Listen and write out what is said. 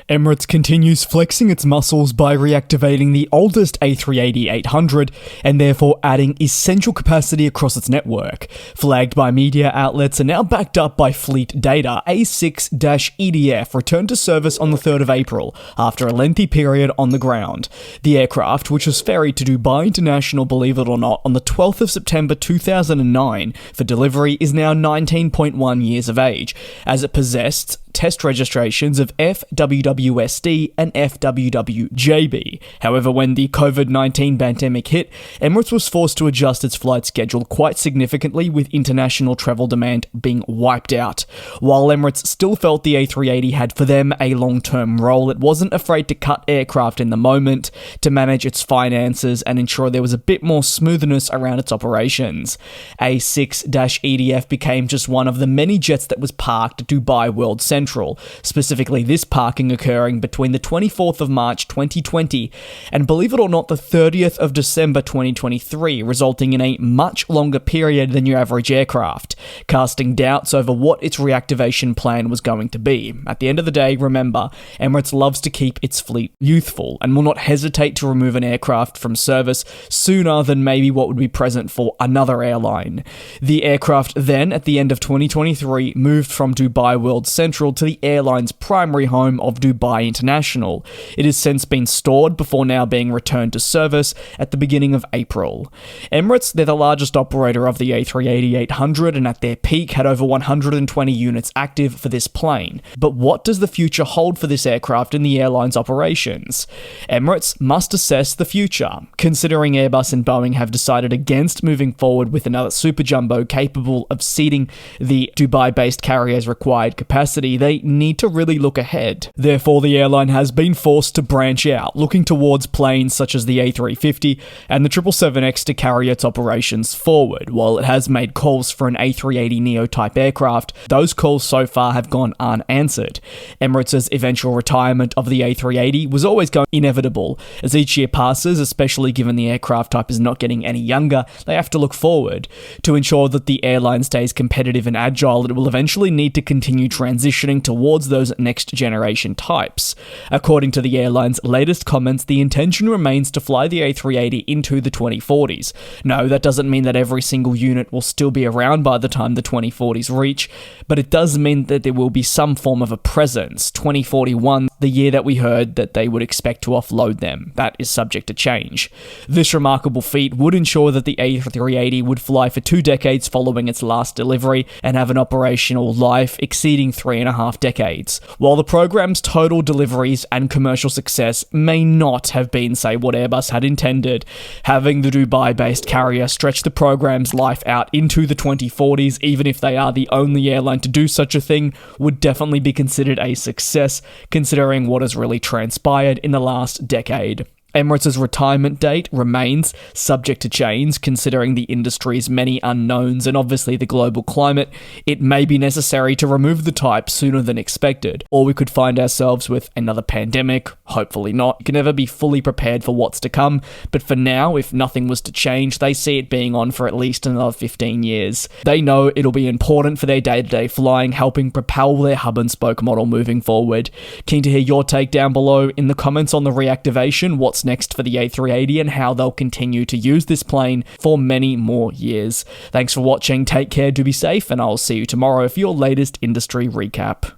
Emirates continues flexing its muscles by reactivating the oldest A380-800 and therefore adding essential capacity across its network. Flagged by media outlets and now backed up by fleet data, A6-EDF returned to service on the 3rd of April after a lengthy period on the ground. The aircraft, which was ferried to Dubai International, believe it or not, on the 12th of September 2009 for delivery, is now 19.1 years of age, as it possessed test registrations of FWWSD and FWWJB. However, when the COVID-19 pandemic hit, Emirates was forced to adjust its flight schedule quite significantly, with international travel demand being wiped out. While Emirates still felt the A380 had for them a long-term role, it wasn't afraid to cut aircraft in the moment to manage its finances and ensure there was a bit more smoothness around its operations. A6-EDF became just one of the many jets that was parked at Dubai World Central. Specifically, this parking occurring between the 24th of March 2020 and, believe it or not, the 30th of December 2023, resulting in a much longer period than your average aircraft, casting doubts over what its reactivation plan was going to be. At the end of the day, remember, Emirates loves to keep its fleet youthful and will not hesitate to remove an aircraft from service sooner than maybe what would be present for another airline. The aircraft then, at the end of 2023, moved from Dubai World Central to the airline's primary home of Dubai International. It has since been stored before now being returned to service at the beginning of April. Emirates, they're the largest operator of the A380-800 and at their peak had over 120 units active for this plane. But what does the future hold for this aircraft in the airline's operations? Emirates must assess the future. Considering Airbus and Boeing have decided against moving forward with another super jumbo capable of seating the Dubai-based carrier's required capacity, they need to really look ahead. Therefore, the airline has been forced to branch out, looking towards planes such as the A350 and the 777X to carry its operations forward. While it has made calls for an A380neo type aircraft, those calls so far have gone unanswered. Emirates' eventual retirement of the A380 was always going inevitable. As each year passes, especially given the aircraft type is not getting any younger, they have to look forward. To ensure that the airline stays competitive and agile, it will eventually need to continue transitioning towards those next generation types. According to the airline's latest comments, the intention remains to fly the A380 into the 2040s. No, that doesn't mean that every single unit will still be around by the time the 2040s reach, but it does mean that there will be some form of a presence. 2041, the year that we heard that they would expect to offload them. That is subject to change. This remarkable feat would ensure that the A380 would fly for 2 decades following its last delivery and have an operational life exceeding 3.5 decades. While the program's total deliveries and commercial success may not have been, say, what Airbus had intended, having the Dubai-based carrier stretch the program's life out into the 2040s, even if they are the only airline to do such a thing, would definitely be considered a success, considering what has really transpired in the last decade. Emirates' retirement date remains subject to change, considering the industry's many unknowns and obviously the global climate. It may be necessary to remove the type sooner than expected, or we could find ourselves with another pandemic. Hopefully not. You can never be fully prepared for what's to come, but for now, if nothing was to change, they see it being on for at least another 15 years. They know it'll be important for their day-to-day flying, helping propel their hub-and-spoke model moving forward. Keen to hear your take down below in the comments on the reactivation, what's next for the A380 and how they'll continue to use this plane for many more years. Thanks for watching, take care, do be safe, and I'll see you tomorrow for your latest industry recap.